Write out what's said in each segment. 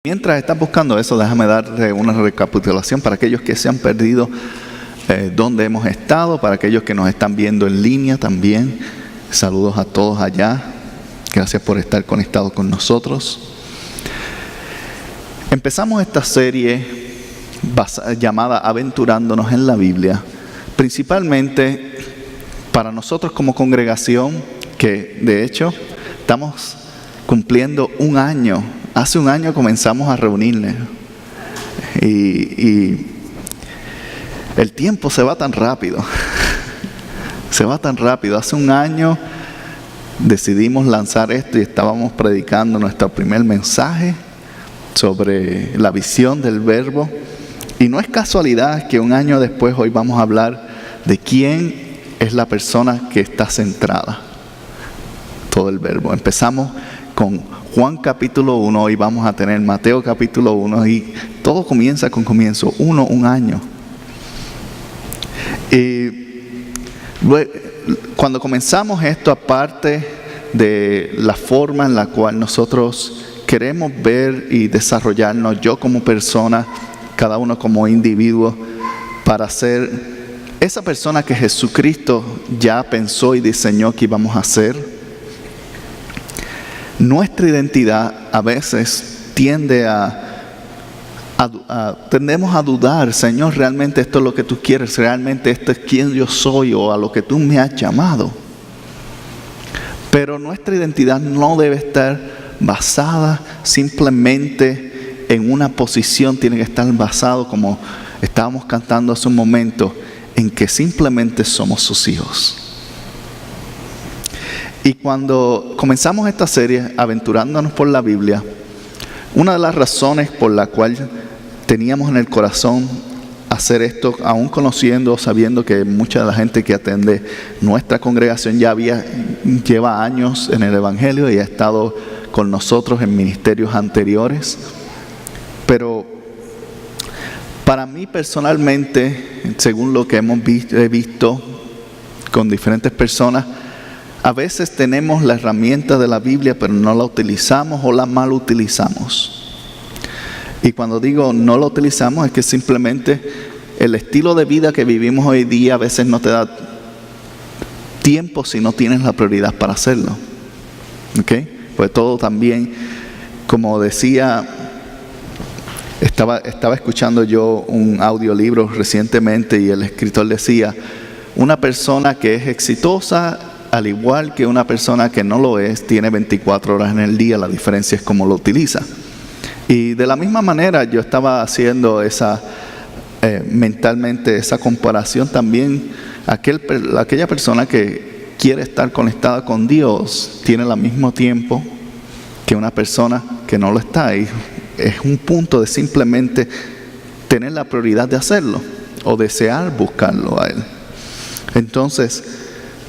Mientras estás buscando eso, déjame darte una recapitulación para aquellos que se han perdido dónde hemos estado, para aquellos que nos están viendo en línea también. Saludos a todos allá. Gracias por estar conectados con nosotros. Empezamos esta serie llamada Aventurándonos en la Biblia, principalmente para nosotros como congregación, que de hecho estamos cumpliendo un año. Hace un año comenzamos a reunirnos y el tiempo se va tan rápido, se va tan rápido. Hace un año decidimos lanzar esto y estábamos predicando nuestro primer mensaje sobre la visión del verbo. Y no es casualidad que un año después hoy vamos a hablar de quién es la persona que está centrada. Todo el verbo. Empezamos con Juan capítulo 1 y vamos a tener Mateo capítulo 1 y todo comienza con comienzo, un año. Y cuando comenzamos esto, aparte de la forma en la cual nosotros queremos ver y desarrollarnos, yo como persona, cada uno como individuo, para ser esa persona que Jesucristo ya pensó y diseñó que íbamos a ser. Nuestra identidad a veces tendemos a dudar, Señor, ¿realmente esto es lo que tú quieres? ¿Realmente esto es quién yo soy o a lo que tú me has llamado? Pero nuestra identidad no debe estar basada simplemente en una posición, tiene que estar basado, como estábamos cantando hace un momento, en que simplemente somos sus hijos. Y cuando comenzamos esta serie, Aventurándonos por la Biblia, una de las razones por la cual teníamos en el corazón hacer esto, aún conociendo, sabiendo que mucha de la gente que atiende nuestra congregación lleva años en el Evangelio y ha estado con nosotros en ministerios anteriores. Pero para mí personalmente, según lo que he visto con diferentes personas, a veces tenemos la herramienta de la Biblia, pero no la utilizamos o la mal utilizamos. Y cuando digo no la utilizamos, es que simplemente el estilo de vida que vivimos hoy día a veces no te da tiempo si no tienes la prioridad para hacerlo. ¿Ok? Pues todo también, como decía, estaba escuchando yo un audiolibro recientemente y el escritor decía, una persona que es exitosa, al igual que una persona que no lo es, tiene 24 horas en el día, la diferencia es cómo lo utiliza. Y de la misma manera yo estaba haciendo mentalmente esa comparación también. Aquella persona que quiere estar conectada con Dios tiene el mismo tiempo que una persona que no lo está. Y es un punto de simplemente tener la prioridad de hacerlo o desear buscarlo a Él. Entonces,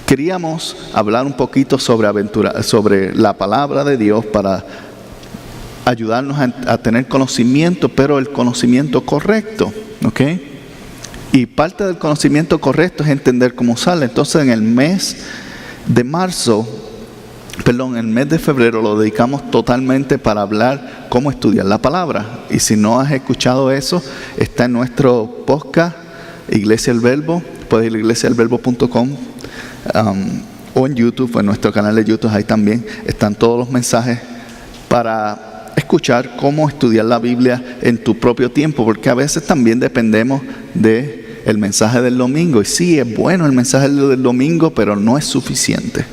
queríamos hablar un poquito sobre la palabra de Dios para ayudarnos a tener conocimiento, pero el conocimiento correcto, ¿ok? Y parte del conocimiento correcto es entender cómo sale. Entonces en el mes de febrero lo dedicamos totalmente para hablar cómo estudiar la palabra. Y si no has escuchado eso, está en nuestro podcast, Iglesia El Verbo. Puedes ir a iglesiaelverbo.com. O en YouTube, en nuestro canal de YouTube, ahí también están todos los mensajes para escuchar cómo estudiar la Biblia en tu propio tiempo, porque a veces también dependemos del mensaje del domingo. Y sí, es bueno el mensaje del domingo, pero no es suficiente.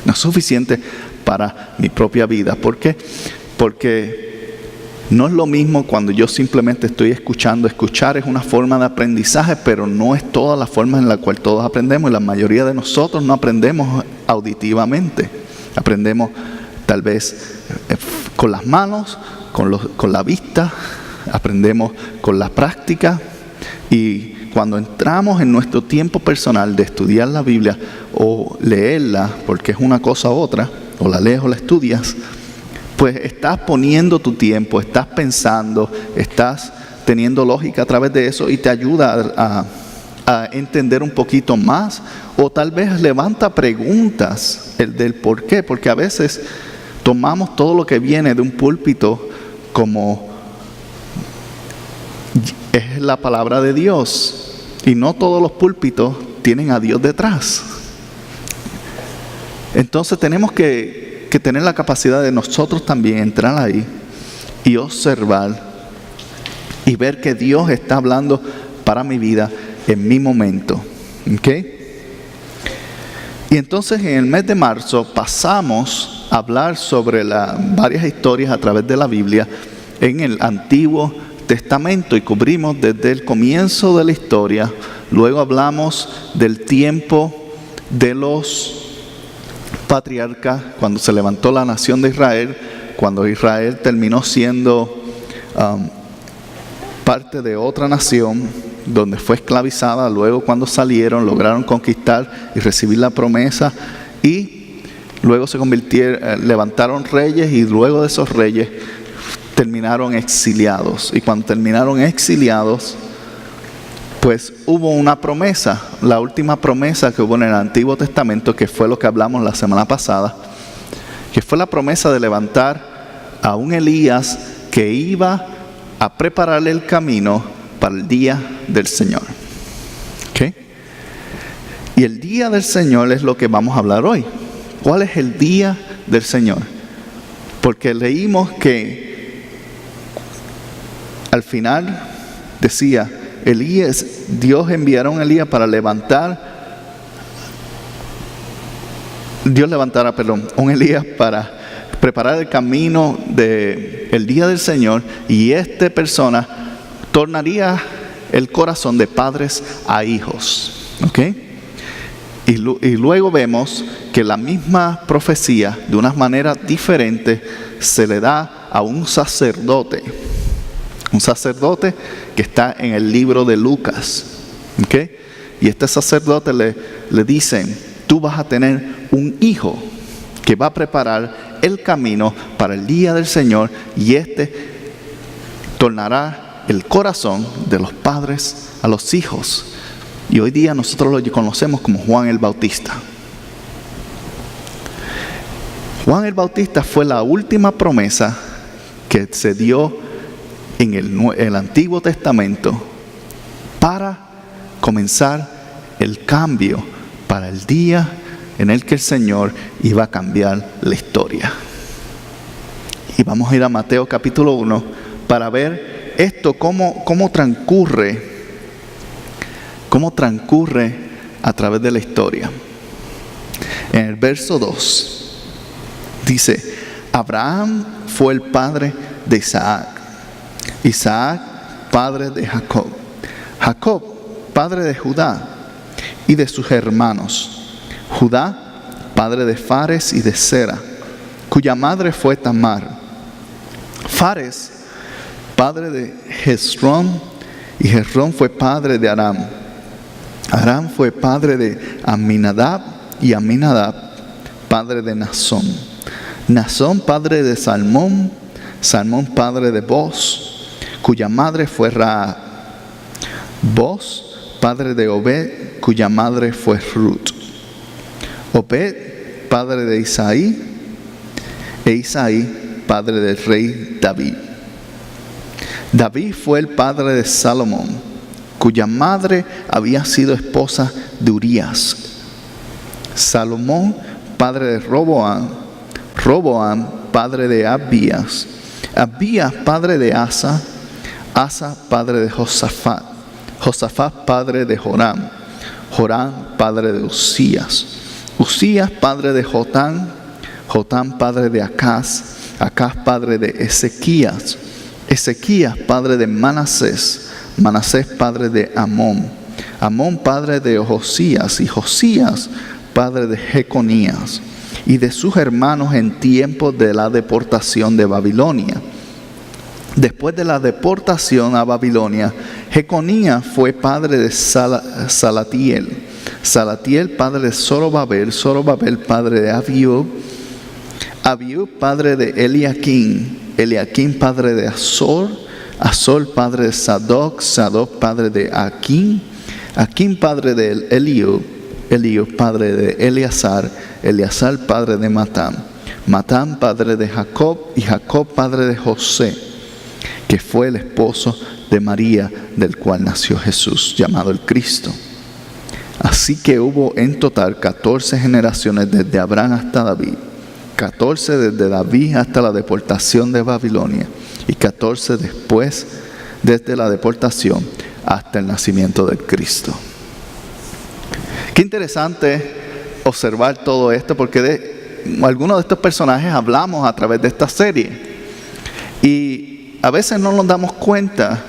No es suficiente para mi propia vida. ¿Por qué? Porque no es lo mismo cuando yo simplemente estoy escuchando. Escuchar es una forma de aprendizaje, pero no es toda la forma en la cual todos aprendemos. Y la mayoría de nosotros no aprendemos auditivamente. Aprendemos tal vez con las manos, con la vista, aprendemos con la práctica. Y cuando entramos en nuestro tiempo personal de estudiar la Biblia o leerla, porque es una cosa u otra, o la lees o la estudias, pues estás poniendo tu tiempo, estás pensando, estás teniendo lógica a través de eso y te ayuda a entender un poquito más, o tal vez levanta preguntas del por qué, porque a veces tomamos todo lo que viene de un púlpito como es la palabra de Dios. Y no todos los púlpitos tienen a Dios detrás. Entonces tenemos que tener la capacidad de nosotros también entrar ahí y observar y ver que Dios está hablando para mi vida en mi momento. ¿Ok? Y entonces en el mes de marzo pasamos a hablar sobre varias historias a través de la Biblia en el Antiguo Testamento y cubrimos desde el comienzo de la historia. Luego hablamos del tiempo de los patriarcas, cuando se levantó la nación de Israel, cuando Israel terminó siendo parte de otra nación, donde fue esclavizada. Luego cuando salieron, lograron conquistar y recibir la promesa, y luego se levantaron reyes, y luego de esos reyes terminaron exiliados. Y cuando terminaron exiliados, pues hubo una promesa, la última promesa que hubo en el Antiguo Testamento, que fue lo que hablamos la semana pasada, que fue la promesa de levantar a un Elías que iba a prepararle el camino para el día del Señor. ¿Okay? Y el día del Señor es lo que vamos a hablar hoy. ¿Cuál es el día del Señor? Porque leímos que al final decía, Dios enviará a un Elías para un Elías para preparar el camino del día del Señor, y esta persona tornaría el corazón de padres a hijos. ¿Ok? Y luego vemos que la misma profecía, de una manera diferente, se le da a un sacerdote. Un sacerdote que está en el libro de Lucas. ¿Okay? Y este sacerdote le dicen, tú vas a tener un hijo que va a preparar el camino para el día del Señor, y tornará el corazón de los padres a los hijos. Y hoy día nosotros lo conocemos como Juan el Bautista. Juan el Bautista fue la última promesa que se dio en el Antiguo Testamento para comenzar el cambio para el día en el que el Señor iba a cambiar la historia. Y vamos a ir a Mateo capítulo 1 para ver esto, cómo transcurre a través de la historia. En el verso 2 dice, Abraham fue el padre de Isaac, Isaac padre de Jacob, Jacob padre de Judá y de sus hermanos, Judá padre de Fares y de Zera, cuya madre fue Tamar, Fares padre de Hezrón, y Hezrón fue padre de Aram, Aram fue padre de Aminadab, y Aminadab padre de Nazón, Nazón padre de Salmón, Salmón padre de Boz, cuya madre fue Raab, Boz padre de Obed, cuya madre fue Ruth, Obed padre de Isaí, e Isaí padre del rey David. David fue el padre de Salomón, cuya madre había sido esposa de Urías. Salomón padre de Roboam, Roboam padre de Abías, Abías padre de Asa, Asa padre de Josafat, Josafat padre de Joram, Joram padre de Uzías, Uzías padre de Jotán, Jotán padre de Acaz, Acaz padre de Ezequías, Ezequías padre de Manasés, Manasés padre de Amón, Amón padre de Josías, y Josías padre de Jeconías, y de sus hermanos en tiempo de la deportación de Babilonia. Después de la deportación a Babilonia, Jeconías fue padre de Salatiel, Salatiel padre de Zorobabel, Zorobabel padre de Abiud, Abiud padre de Eliaquim, Eliaquim padre de Azor, Azor padre de Sadoc, Sadoc padre de Aquim, Aquim padre de Eliud, Eliud padre de Eleazar, Eleazar padre de Matán, Matán padre de Jacob, y Jacob padre de José, que fue el esposo de María, del cual nació Jesús, llamado el Cristo. Así que hubo en total 14 generaciones desde Abraham hasta David, 14 desde David hasta la deportación de Babilonia, y 14 después, desde la deportación hasta el nacimiento del Cristo. Qué interesante observar todo esto, porque de algunos de estos personajes hablamos a través de esta serie. Y a veces no nos damos cuenta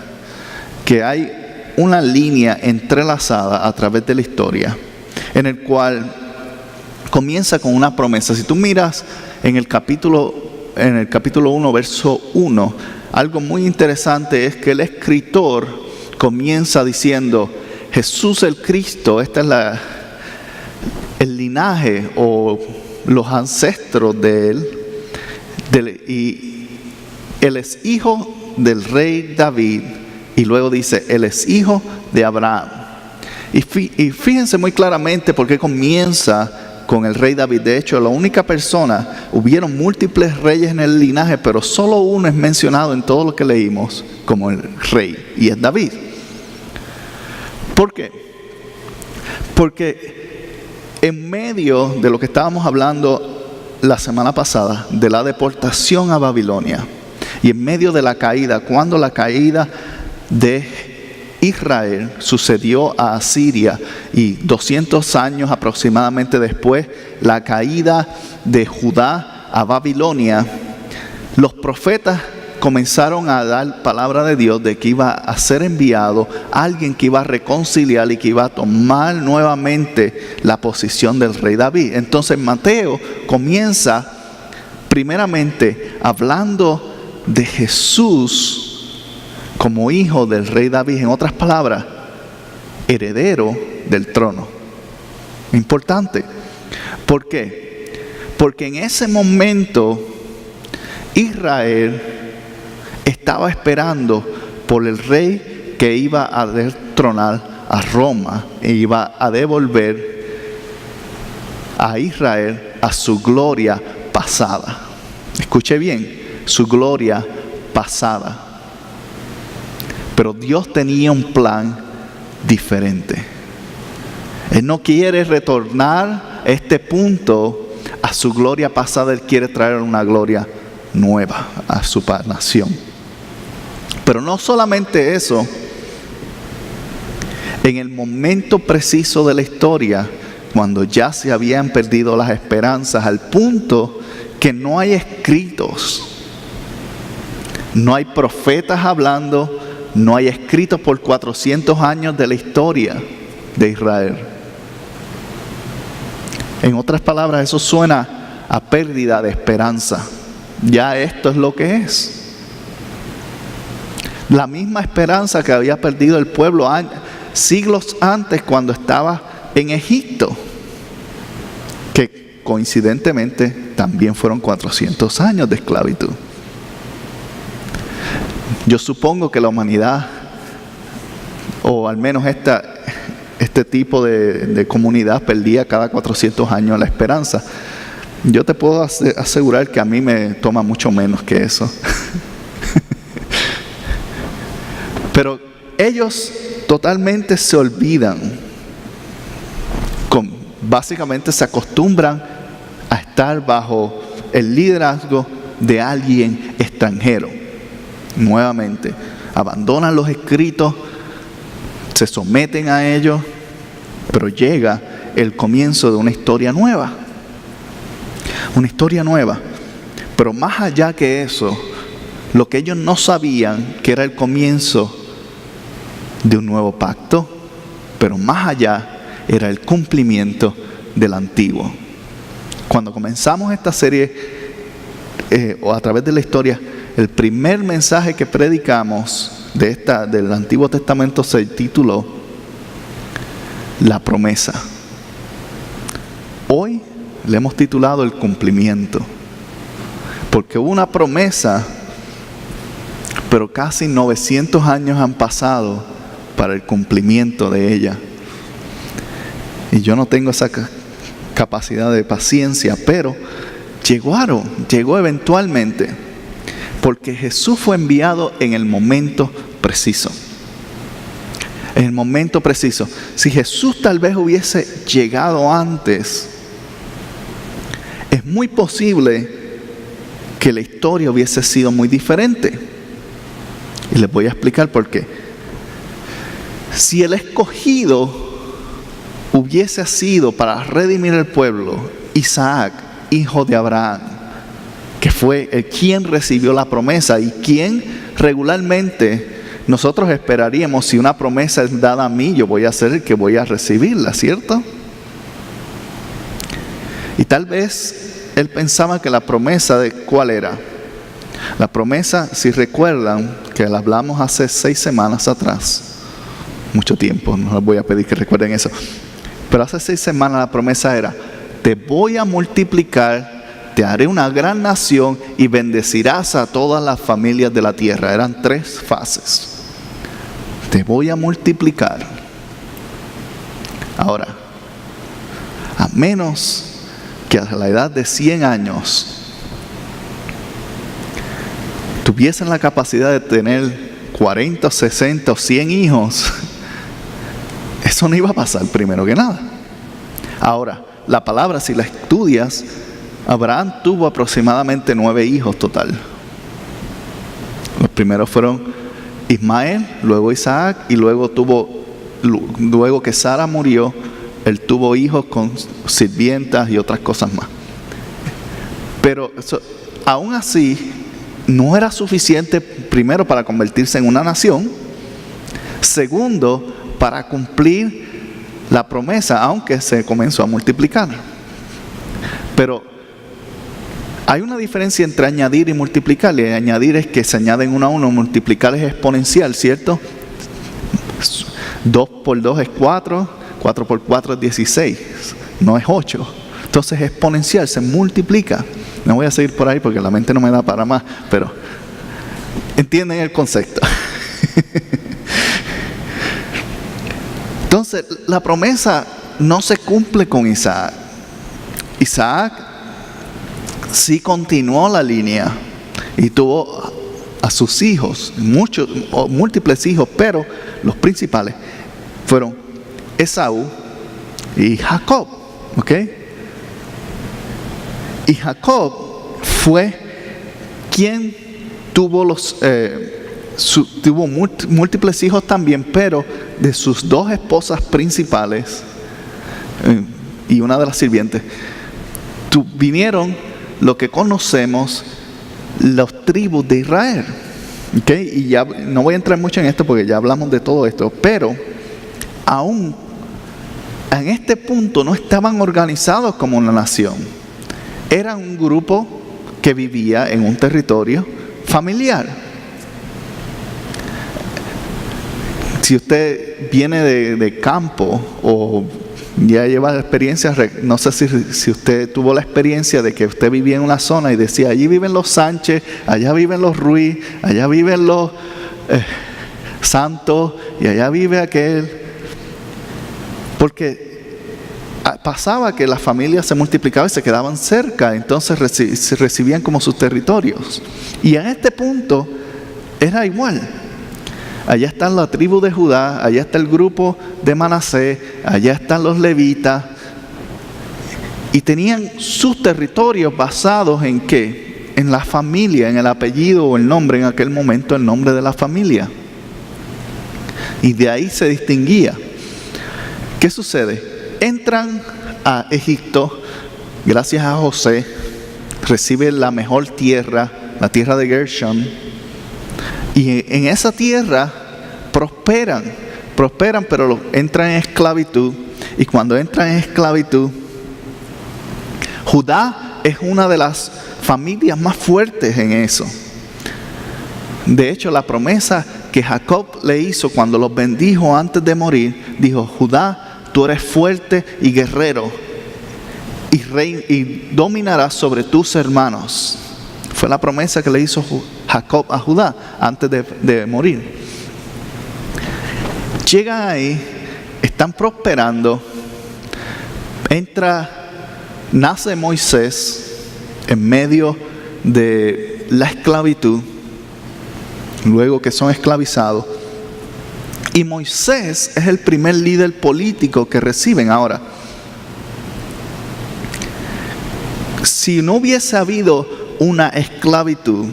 que hay una línea entrelazada a través de la historia, en el cual comienza con una promesa. Si tú miras en el capítulo 1, verso 1, algo muy interesante es que el escritor comienza diciendo: Jesús el Cristo, este es el linaje o los ancestros de él, y él es hijo del rey David. Y luego dice, él es hijo de Abraham. Y fíjense muy claramente por qué comienza con el rey David. De hecho, la única persona, hubieron múltiples reyes en el linaje, pero solo uno es mencionado en todo lo que leímos como el rey, y es David. ¿Por qué? Porque en medio de lo que estábamos hablando la semana pasada, de la deportación a Babilonia, y en medio de la caída, cuando la caída de Israel sucedió a Asiria, y 200 años aproximadamente después, la caída de Judá a Babilonia, los profetas comenzaron a dar palabra de Dios de que iba a ser enviado alguien que iba a reconciliar y que iba a tomar nuevamente la posición del rey David. Entonces Mateo comienza primeramente hablando de Jesús como hijo del rey David, en otras palabras, heredero del trono. Importante. ¿Por qué? Porque en ese momento Israel estaba esperando por el rey que iba a destronar a Roma e iba a devolver a Israel a su gloria pasada. Escuche bien, su gloria pasada. Pero Dios tenía un plan diferente. Él no quiere retornar a este punto a su gloria pasada. Él quiere traer una gloria nueva a su nación. Pero no solamente eso. En el momento preciso de la historia, cuando ya se habían perdido las esperanzas, al punto que no hay escritos, no hay profetas hablando, no hay escritos por 400 años de la historia de Israel. En otras palabras, eso suena a pérdida de esperanza. Ya esto es lo que es. La misma esperanza que había perdido el pueblo siglos antes, cuando estaba en Egipto, que coincidentemente también fueron 400 años de esclavitud. Yo supongo que la humanidad, o al menos este tipo de comunidad, perdía cada 400 años la esperanza. Yo te puedo asegurar que a mí me toma mucho menos que eso. Pero ellos totalmente se olvidan, básicamente se acostumbran a estar bajo el liderazgo de alguien extranjero. Nuevamente, abandonan los escritos, se someten a ellos, pero llega el comienzo de una historia nueva. Una historia nueva. Pero más allá que eso, lo que ellos no sabían que era el comienzo de un nuevo pacto, pero más allá era el cumplimiento del antiguo. Cuando comenzamos esta serie, o a través de la historia, el primer mensaje que predicamos del Antiguo Testamento se tituló La promesa. Hoy le hemos titulado el cumplimiento, porque hubo una promesa, pero casi 900 años han pasado para el cumplimiento de ella. Y yo no tengo esa capacidad de paciencia, pero llegó eventualmente. Porque Jesús fue enviado en el momento preciso. En el momento preciso. Si Jesús tal vez hubiese llegado antes, es muy posible que la historia hubiese sido muy diferente. Y les voy a explicar por qué. Si el escogido hubiese sido para redimir el pueblo, Isaac, hijo de Abraham, que fue el quien recibió la promesa y quien regularmente nosotros esperaríamos, si una promesa es dada a mí, yo voy a ser el que voy a recibirla, ¿cierto? Y tal vez él pensaba que la promesa de ¿cuál era? La promesa, si recuerdan, que la hablamos hace 6 semanas atrás, mucho tiempo, no les voy a pedir que recuerden eso, pero hace 6 semanas la promesa era: te voy a multiplicar, te haré una gran nación y bendecirás a todas las familias de la tierra. Eran 3 fases. Te voy a multiplicar. Ahora, a menos que a la edad de 100 años tuviesen la capacidad de tener 40, 60 o 100 hijos, eso no iba a pasar primero que nada. Ahora, la palabra, si la estudias, Abraham tuvo aproximadamente 9 hijos total. Los primeros fueron Ismael, luego Isaac, y luego que Sara murió, él tuvo hijos con sirvientas y otras cosas más. Pero aún así, no era suficiente, primero, para convertirse en una nación, segundo, para cumplir la promesa, aunque se comenzó a multiplicar. Pero hay una diferencia entre añadir y multiplicar. Y añadir es que se añaden uno a uno, multiplicar es exponencial, ¿cierto? 2 por 2 es 4, 4 por 4 es 16, no es 8. Entonces es exponencial, se multiplica. No voy a seguir por ahí porque la mente no me da para más, pero entienden el concepto. Entonces, la promesa no se cumple con Isaac. Isaac sí continuó la línea y tuvo a sus hijos, múltiples hijos, pero los principales fueron Esaú y Jacob, ¿ok? Y Jacob fue quien tuvo tuvo múltiples hijos también, pero de sus 2 esposas principales y una de las sirvientes, vinieron lo que conocemos las tribus de Israel. ¿Okay? Y ya no voy a entrar mucho en esto porque ya hablamos de todo esto, pero aún en este punto no estaban organizados como una nación. Eran un grupo que vivía en un territorio familiar. Si usted viene de campo o ya lleva la experiencia, no sé si usted tuvo la experiencia de que usted vivía en una zona y decía: allí viven los Sánchez, allá viven los Ruiz, allá viven los Santos y allá vive aquel. Porque pasaba que las familias se multiplicaban y se quedaban cerca, entonces se recibían como sus territorios. Y en este punto era igual. Allá está la tribu de Judá, allá está el grupo de Manasés, allá están los levitas. Y tenían sus territorios basados en ¿qué? En la familia, en el apellido o el nombre, en aquel momento el nombre de la familia. Y de ahí se distinguía. ¿Qué sucede? Entran a Egipto, gracias a José, reciben la mejor tierra, la tierra de Gershon. Y en esa tierra prosperan, pero entran en esclavitud. Y cuando entran en esclavitud, Judá es una de las familias más fuertes en eso. De hecho, la promesa que Jacob le hizo cuando los bendijo antes de morir, dijo: Judá, tú eres fuerte y guerrero y dominarás sobre tus hermanos. Fue la promesa que le hizo Jacob a Judá antes de morir. Llegan ahí, están prosperando, nace Moisés en medio de la esclavitud luego que son esclavizados. Y Moisés es el primer líder político que reciben. Ahora, si no hubiese habido una esclavitud,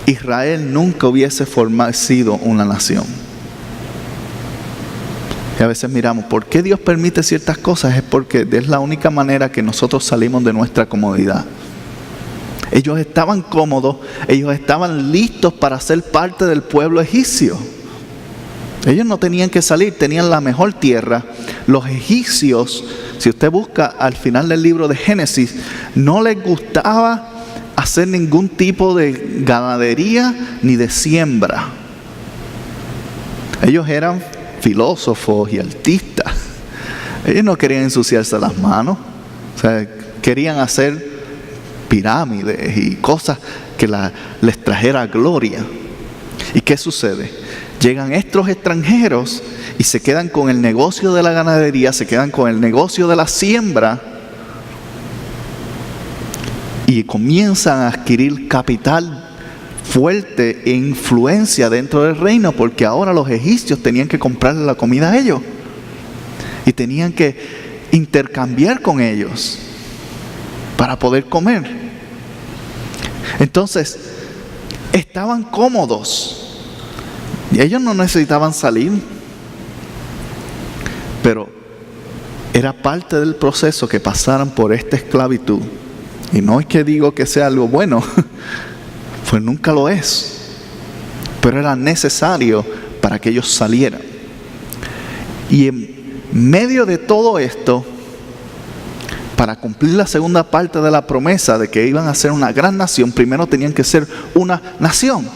Israel nunca hubiese sido una nación. Y a veces miramos, ¿por qué Dios permite ciertas cosas? Es porque es la única manera que nosotros salimos de nuestra comodidad. Ellos estaban cómodos, ellos estaban listos para ser parte del pueblo egipcio. Ellos no tenían que salir, tenían la mejor tierra. Los egipcios, si usted busca al final del libro de Génesis, no les gustaba hacer ningún tipo de ganadería ni de siembra. Ellos eran filósofos y artistas. Ellos no querían ensuciarse las manos. O sea, querían hacer pirámides y cosas que les trajera gloria. ¿Y qué sucede? Llegan estos extranjeros y se quedan con el negocio de la ganadería, se quedan con el negocio de la siembra y comienzan a adquirir capital fuerte e influencia dentro del reino, porque ahora los egipcios tenían que comprarle la comida a ellos y tenían que intercambiar con ellos para poder comer. Entonces, estaban cómodos. Y ellos no necesitaban salir, pero era parte del proceso que pasaran por esta esclavitud. Y no es que digo que sea algo bueno, pues nunca lo es, pero era necesario para que ellos salieran. Y en medio de todo esto, para cumplir la segunda parte de la promesa de que iban a ser una gran nación, primero tenían que ser una nación.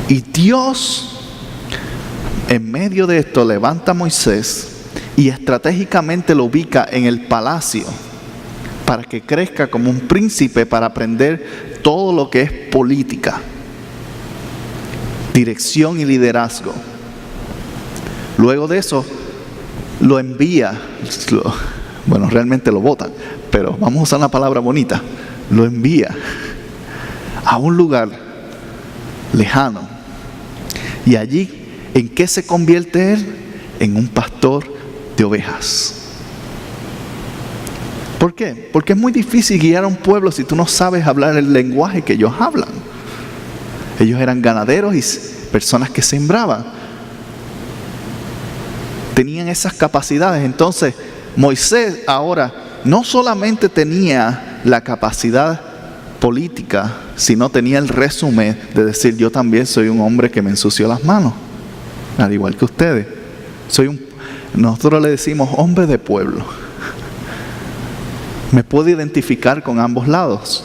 Y Dios, en medio de esto, levanta a Moisés y estratégicamente lo ubica en el palacio para que crezca como un príncipe, para aprender todo lo que es política, dirección y liderazgo. Luego de eso, lo envía, bueno, realmente lo botan, pero vamos a usar una palabra bonita, lo envía a un lugar lejano. Y allí, ¿en qué se convierte él? En un pastor de ovejas. ¿Por qué? Porque es muy difícil guiar a un pueblo si tú no sabes hablar el lenguaje que ellos hablan. Ellos eran ganaderos y personas que sembraban. Tenían esas capacidades. Entonces, Moisés ahora no solamente tenía la capacidad política, sino tenía el resumen de decir: yo también soy un hombre que me ensució las manos, al igual que ustedes. Nosotros le decimos hombre de pueblo. Me puedo identificar con ambos lados.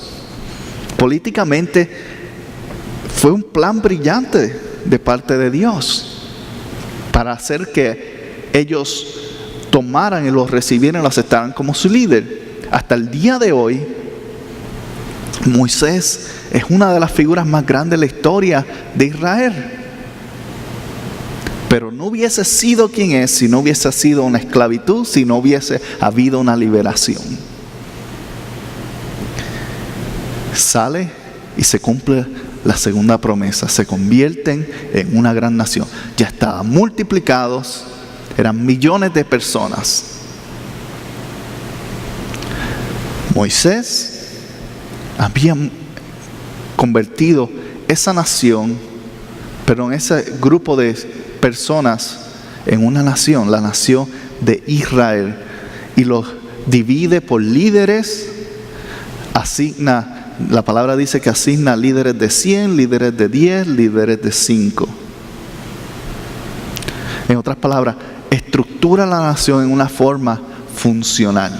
Políticamente fue un plan brillante de parte de Dios para hacer que ellos tomaran y los recibieran y los aceptaran como su líder. Hasta el día de hoy, Moisés es una de las figuras más grandes de la historia de Israel. Pero no hubiese sido quien es si no hubiese sido una esclavitud, si no hubiese habido una liberación. Sale y se cumple la segunda promesa. Se convierten en una gran nación. Ya estaban multiplicados, eran millones de personas. Moisés había convertido esa nación, pero en ese grupo de personas, en una nación, la nación de Israel, y los divide por líderes. Asigna, la palabra dice que asigna líderes de 100, líderes de 10, líderes de 5. En otras palabras, estructura la nación en una forma funcional.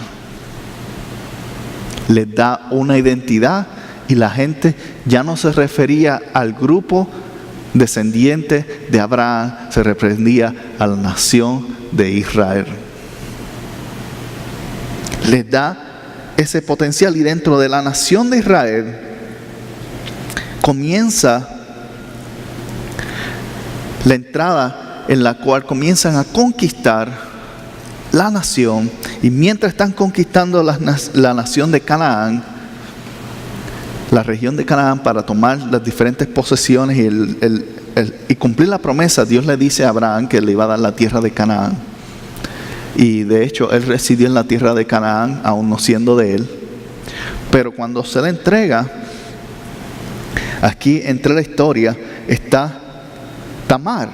Les da una identidad y la gente ya no se refería al grupo descendiente de Abraham, se refería a la nación de Israel. Les da ese potencial, y dentro de la nación de Israel comienza la entrada en la cual comienzan a conquistar la nación. Y mientras están conquistando la nación de Canaán, la región de Canaán para tomar las diferentes posesiones y cumplir la promesa. Dios le dice a Abraham que le iba a dar la tierra de Canaán. Y de hecho él residió en la tierra de Canaán, aún no siendo de él. Pero cuando se le entrega, aquí entre la historia está Tamar.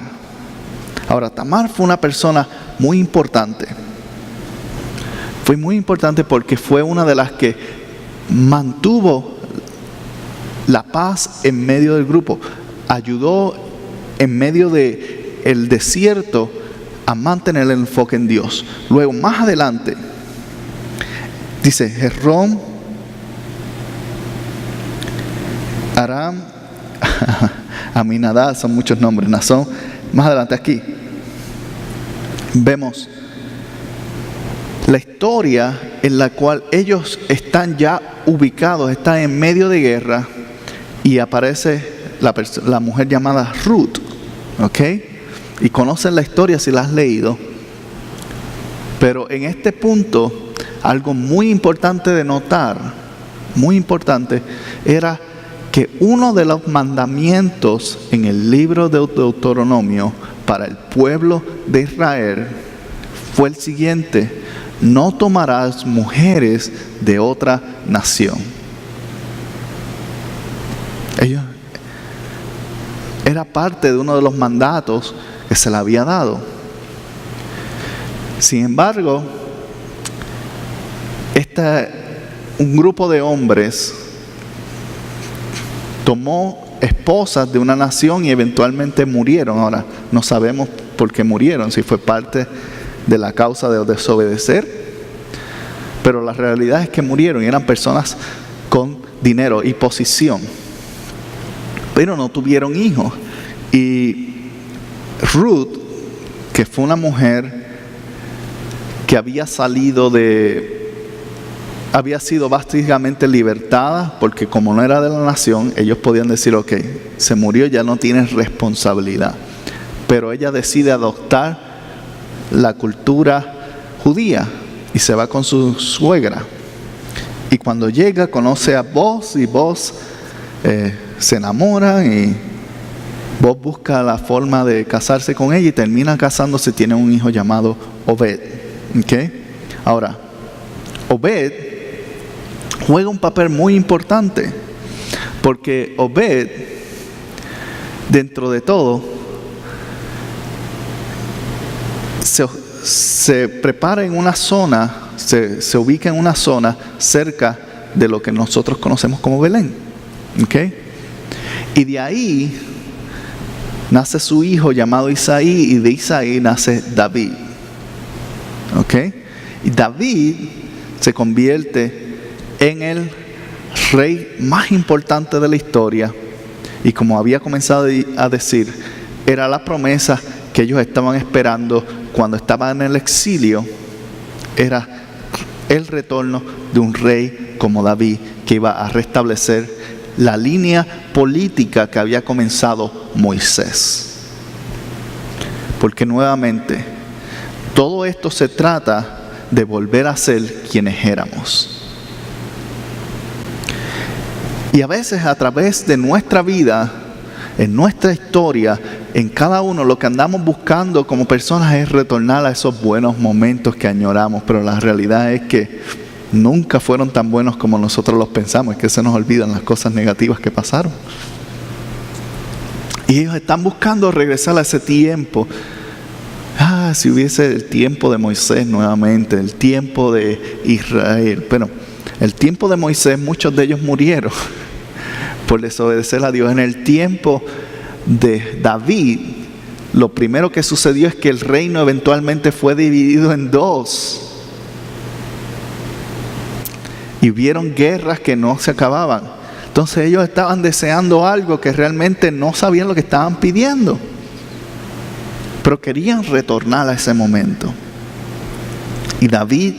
Ahora, Tamar fue una persona muy importante. Fue muy importante porque fue una de las que mantuvo la paz en medio del grupo. Ayudó en medio del desierto a mantener el enfoque en Dios. Luego, más adelante, dice Hezrón, Aram, Aminadab, son muchos nombres, Nazón. Más adelante aquí, vemos la historia en la cual ellos están ya ubicados, están en medio de guerra, y aparece la mujer llamada Ruth, ¿ok? Y conocen la historia si la has leído. Pero en este punto, algo muy importante de notar, muy importante, era que uno de los mandamientos en el libro de Deuteronomio para el pueblo de Israel fue el siguiente: no tomarás mujeres de otra nación. Era parte de uno de los mandatos que se le había dado. Sin embargo, un grupo de hombres tomó esposas de una nación y eventualmente murieron. Ahora, no sabemos por qué murieron, si fue parte de la causa de desobedecer, pero la realidad es que murieron y eran personas con dinero y posición, pero no tuvieron hijos. Y Ruth, que fue una mujer que había sido básicamente libertada, porque como no era de la nación, ellos podían decir, ok, se murió, ya no tienes responsabilidad. Pero ella decide adoptar la cultura judía y se va con su suegra. Y cuando llega, conoce a Boaz, y Boaz se enamoran, y Boaz busca la forma de casarse con ella y termina casándose. Tiene un hijo llamado Obed. ¿Okay? Ahora, Obed juega un papel muy importante, porque Obed, dentro de todo, se prepara en una zona, se ubica en una zona cerca de lo que nosotros conocemos como Belén. ¿Okay? Y de ahí nace su hijo llamado Isaí, y de Isaí nace David. ¿Okay? Y David se convierte en el rey más importante de la historia, y como había comenzado a decir, era la promesa que ellos estaban esperando cuando estaban en el exilio. Era el retorno de un rey como David, que iba a restablecer la línea política que había comenzado Moisés. Porque nuevamente, todo esto se trata de volver a ser quienes éramos. Y a veces, a través de nuestra vida, en nuestra historia, en cada uno, lo que andamos buscando como personas es retornar a esos buenos momentos que añoramos, pero la realidad es que nunca fueron tan buenos como nosotros los pensamos. Es que se nos olvidan las cosas negativas que pasaron. Y ellos están buscando regresar a ese tiempo. Si hubiese el tiempo de Moisés nuevamente, el tiempo de Israel. Pero el tiempo de Moisés, muchos de ellos murieron por desobedecer a Dios. En el tiempo de David, lo primero que sucedió es que el reino eventualmente fue dividido en dos. Y hubieron guerras que no se acababan. Entonces ellos estaban deseando algo que realmente no sabían lo que estaban pidiendo, pero querían retornar a ese momento. Y David,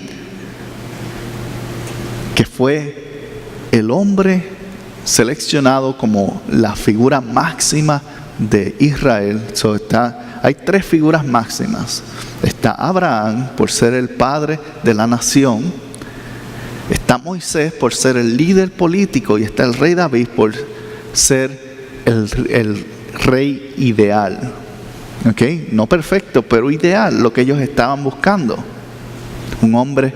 que fue el hombre seleccionado como la figura máxima de Israel. Hay tres figuras máximas. Está Abraham, por ser el padre de la nación. Está Moisés por ser el líder político y está el rey David por ser el rey ideal. ¿Ok? No perfecto, pero ideal, lo que ellos estaban buscando. Un hombre,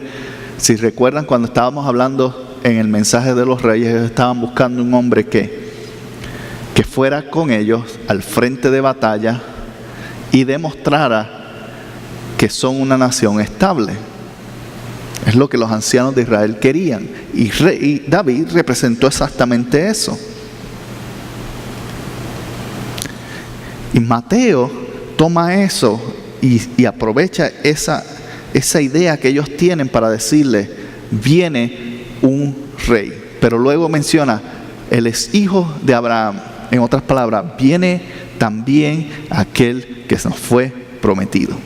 si recuerdan cuando estábamos hablando en el mensaje de los reyes, ellos estaban buscando un hombre que fuera con ellos al frente de batalla y demostrara que son una nación estable. Es lo que los ancianos de Israel querían. Y David representó exactamente eso. Y Mateo toma eso y aprovecha esa idea que ellos tienen para decirle, viene un rey. Pero luego menciona, él es hijo de Abraham. En otras palabras, viene también aquel que nos fue prometido.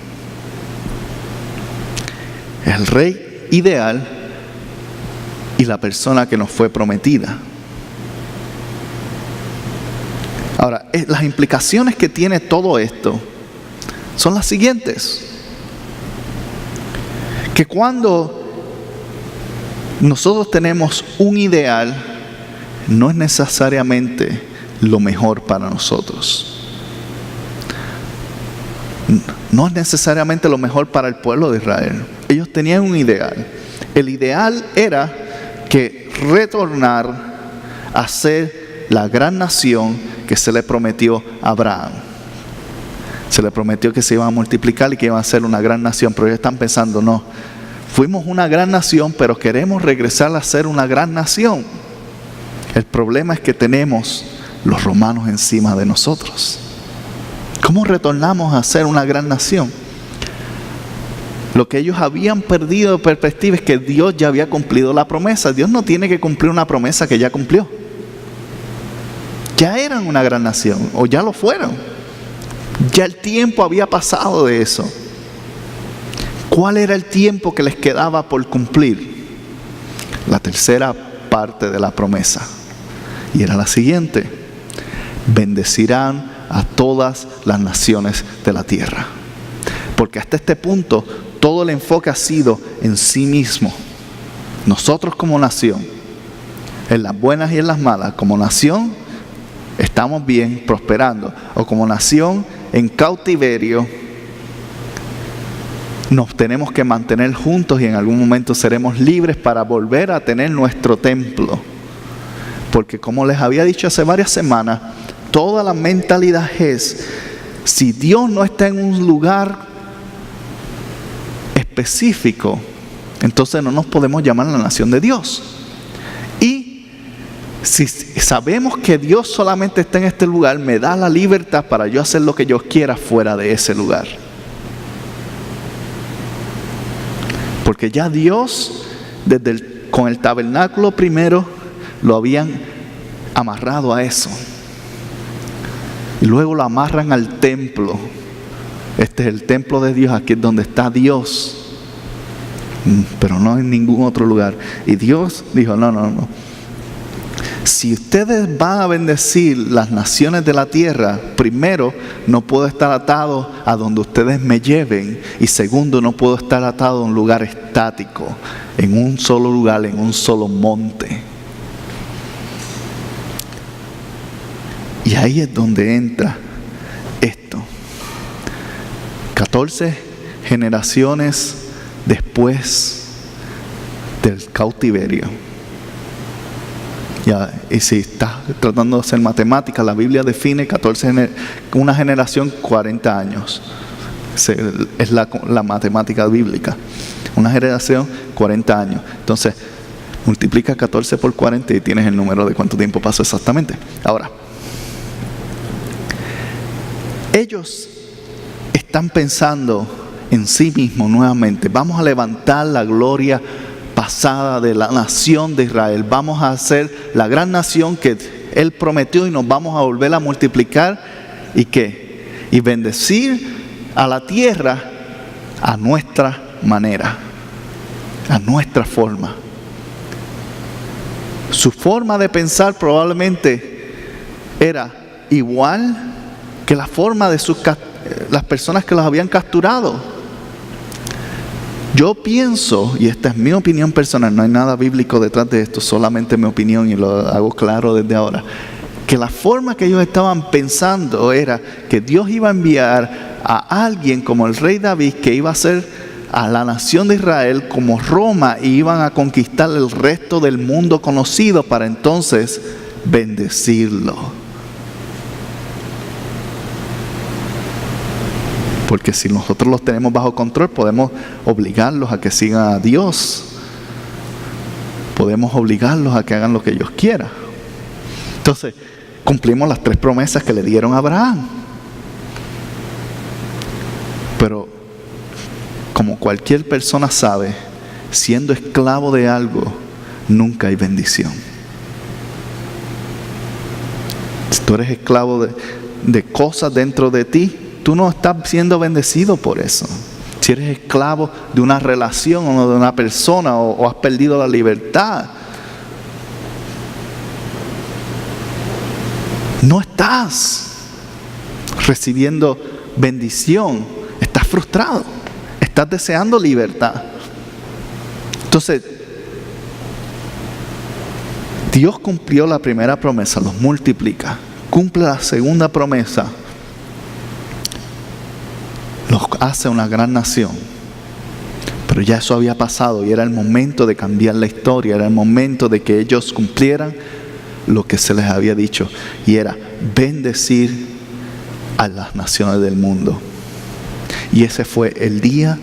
El rey ideal y la persona que nos fue prometida. Ahora, las implicaciones que tiene todo esto son las siguientes. Que cuando nosotros tenemos un ideal, no es necesariamente lo mejor para nosotros. No es necesariamente lo mejor para el pueblo de Israel. Ellos tenían un ideal. El ideal era que retornar a ser la gran nación que se le prometió a Abraham. Se le prometió que se iba a multiplicar y que iba a ser una gran nación, pero ellos están pensando, no, fuimos una gran nación, pero queremos regresar a ser una gran nación. El problema es que tenemos los romanos encima de nosotros. ¿Cómo retornamos a ser una gran nación? Lo que ellos habían perdido de perspectiva es que Dios ya había cumplido la promesa. Dios no tiene que cumplir una promesa que ya cumplió. Ya eran una gran nación, o ya lo fueron. Ya el tiempo había pasado de eso. ¿Cuál era el tiempo que les quedaba por cumplir? La tercera parte de la promesa. Y era la siguiente: bendecirán a todas las naciones de la tierra. Porque hasta este punto todo el enfoque ha sido en sí mismo. Nosotros como nación, en las buenas y en las malas, como nación estamos bien, prosperando, o como nación en cautiverio, nos tenemos que mantener juntos y en algún momento seremos libres para volver a tener nuestro templo. Porque como les había dicho hace varias semanas, toda la mentalidad es, si Dios no está en un lugar específico, entonces no nos podemos llamar la nación de Dios. Y si sabemos que Dios solamente está en este lugar, me da la libertad para yo hacer lo que yo quiera fuera de ese lugar. Porque ya Dios, con el tabernáculo primero, lo habían amarrado a eso. Y luego lo amarran al templo. Este es el templo de Dios, aquí es donde está Dios. Pero no en ningún otro lugar. Y Dios dijo, no. Si ustedes van a bendecir las naciones de la tierra, primero, no puedo estar atado a donde ustedes me lleven. Y segundo, no puedo estar atado a un lugar estático, en un solo lugar, en un solo monte. Y ahí es donde entra esto. 14 generaciones después del cautiverio. Y si estás tratando de hacer matemáticas, la Biblia define una generación 40 años. Es la matemática bíblica. Una generación 40 años. Entonces, multiplica 14 por 40 y tienes el número de cuánto tiempo pasó exactamente. Ahora, ellos están pensando en sí mismos nuevamente. Vamos a levantar la gloria pasada de la nación de Israel. Vamos a hacer la gran nación que Él prometió y nos vamos a volver a multiplicar. ¿Y qué? Y bendecir a la tierra a nuestra manera, a nuestra forma. Su forma de pensar probablemente era igual que la forma de las personas que los habían capturado. Yo pienso, y esta es mi opinión personal, no hay nada bíblico detrás de esto, solamente mi opinión y lo hago claro desde ahora, que la forma que ellos estaban pensando era que Dios iba a enviar a alguien como el rey David, que iba a ser a la nación de Israel como Roma, y iban a conquistar el resto del mundo conocido para entonces bendecirlo. Porque si nosotros los tenemos bajo control, podemos obligarlos a que sigan a Dios. Podemos obligarlos a que hagan lo que ellos quieran. Entonces, cumplimos las 3 promesas que le dieron a Abraham. Pero, como cualquier persona sabe, siendo esclavo de algo, nunca hay bendición. Si tú eres esclavo de cosas dentro de ti, tú no estás siendo bendecido por eso. Si eres esclavo de una relación o de una persona, o has perdido la libertad, no estás recibiendo bendición. Estás frustrado. Estás deseando libertad. Entonces, Dios cumplió la primera promesa, los multiplica. Cumple la segunda promesa, los hace una gran nación. Pero ya eso había pasado y era el momento de cambiar la historia. Era el momento de que ellos cumplieran lo que se les había dicho, y era bendecir a las naciones del mundo. Y ese fue el día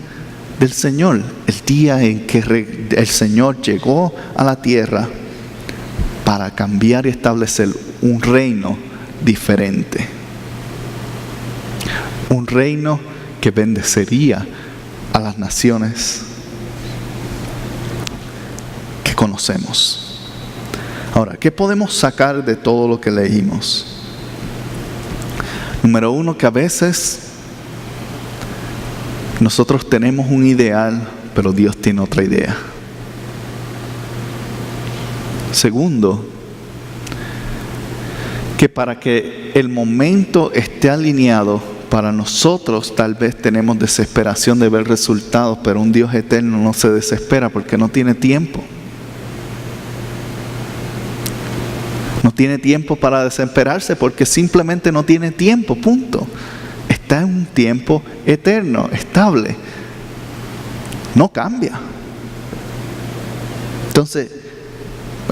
del Señor, el día en que el Señor llegó a la tierra para cambiar y establecer un reino diferente. Un reino que bendecería a las naciones que conocemos. Ahora, ¿qué podemos sacar de todo lo que leímos? Número 1, que a veces nosotros tenemos un ideal, pero Dios tiene otra idea. Segundo, que para que el momento esté alineado, para nosotros tal vez tenemos desesperación de ver resultados, pero un Dios eterno no se desespera porque no tiene tiempo. No tiene tiempo para desesperarse porque simplemente no tiene tiempo, punto. Está en un tiempo eterno, estable. No cambia. Entonces,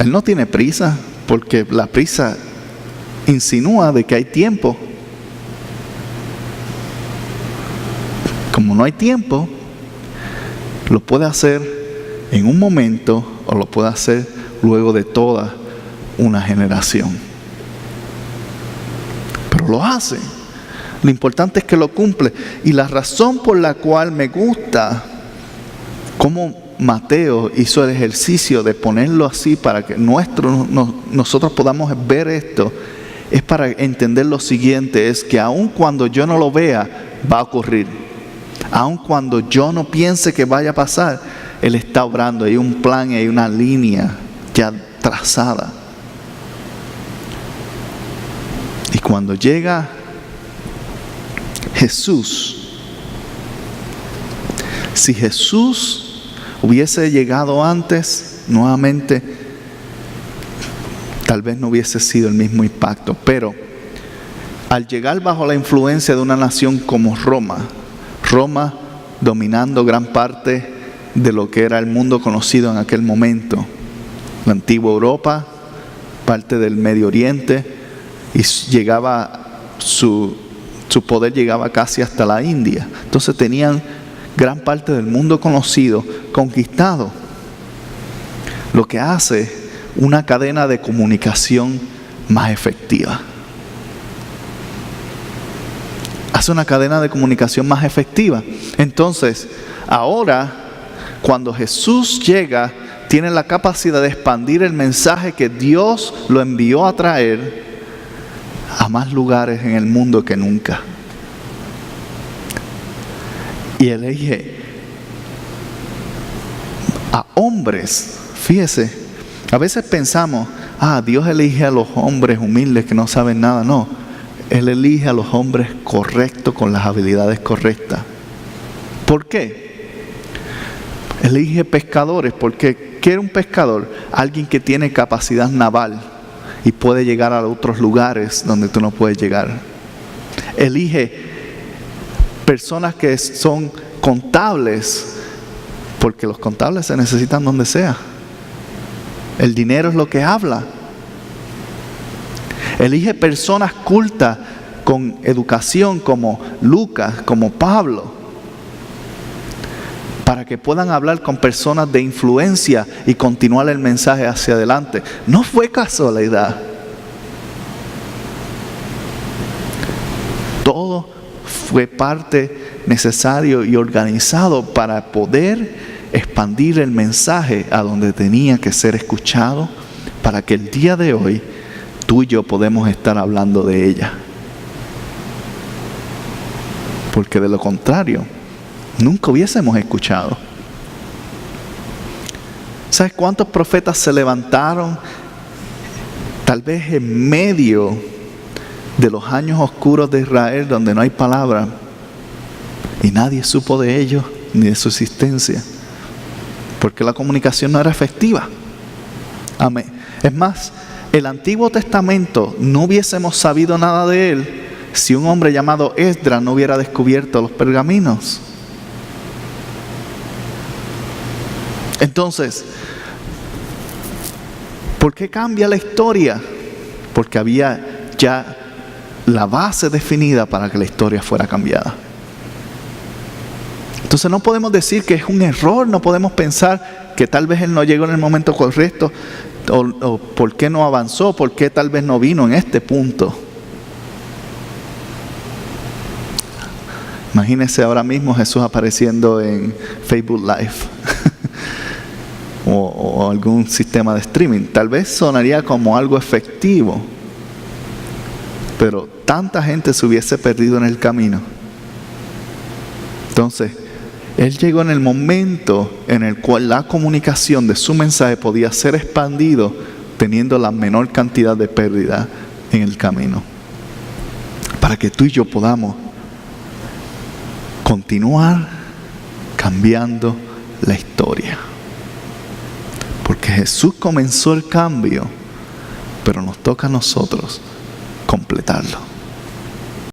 Él no tiene prisa, porque la prisa insinúa de que hay tiempo. Como no hay tiempo, lo puede hacer en un momento o lo puede hacer luego de toda una generación. Pero lo hace. Lo importante es que lo cumple. Y la razón por la cual me gusta cómo Mateo hizo el ejercicio de ponerlo así para que nosotros podamos ver esto, es para entender lo siguiente: es que aun cuando yo no lo vea, va a ocurrir. Aun cuando yo no piense que vaya a pasar, Él está obrando. Hay un plan y hay una línea ya trazada. Y cuando llega Jesús, si Jesús hubiese llegado antes, nuevamente, tal vez no hubiese sido el mismo impacto. Pero al llegar bajo la influencia de una nación como Roma dominando gran parte de lo que era el mundo conocido en aquel momento, la antigua Europa, parte del Medio Oriente, y su poder llegaba casi hasta la India. Entonces tenían gran parte del mundo conocido conquistado, lo que hace una cadena de comunicación más efectiva. Hace una cadena de comunicación más efectiva. Entonces, ahora, cuando Jesús llega, tiene la capacidad de expandir el mensaje que Dios lo envió a traer a más lugares en el mundo que nunca. Y elige a hombres. Fíjese, a veces pensamos, Dios elige a los hombres humildes que no saben nada. No, Él elige a los hombres correctos, con las habilidades correctas. ¿Por qué? Elige pescadores, porque ¿qué era un pescador? Alguien que tiene capacidad naval y puede llegar a otros lugares donde tú no puedes llegar. Elige personas que son contables, porque los contables se necesitan donde sea. El dinero es lo que habla. Elige personas cultas con educación como Lucas, como Pablo, para que puedan hablar con personas de influencia y continuar el mensaje hacia adelante. No fue casualidad. Todo fue parte necesario y organizado para poder expandir el mensaje a donde tenía que ser escuchado, para que el día de hoy tú y yo podemos estar hablando de ella. Porque de lo contrario, nunca hubiésemos escuchado. ¿Sabes cuántos profetas se levantaron tal vez en medio de los años oscuros de Israel donde no hay palabra y nadie supo de ellos ni de su existencia? Porque la comunicación no era efectiva. Amén. Es más, el Antiguo Testamento no hubiésemos sabido nada de él si un hombre llamado Esdras no hubiera descubierto los pergaminos. Entonces, ¿por qué cambia la historia? Porque había ya la base definida para que la historia fuera cambiada. Entonces no podemos decir que es un error, no podemos pensar que tal vez él no llegó en el momento correcto, o por qué no avanzó, por qué tal vez no vino en este punto. Imagínense ahora mismo Jesús apareciendo en Facebook Live o algún sistema de streaming. Tal vez sonaría como algo efectivo, pero tanta gente se hubiese perdido en el camino. Entonces, Él llegó en el momento en el cual la comunicación de su mensaje podía ser expandido, teniendo la menor cantidad de pérdida en el camino, para que tú y yo podamos continuar cambiando la historia. Porque Jesús comenzó el cambio, pero nos toca a nosotros completarlo.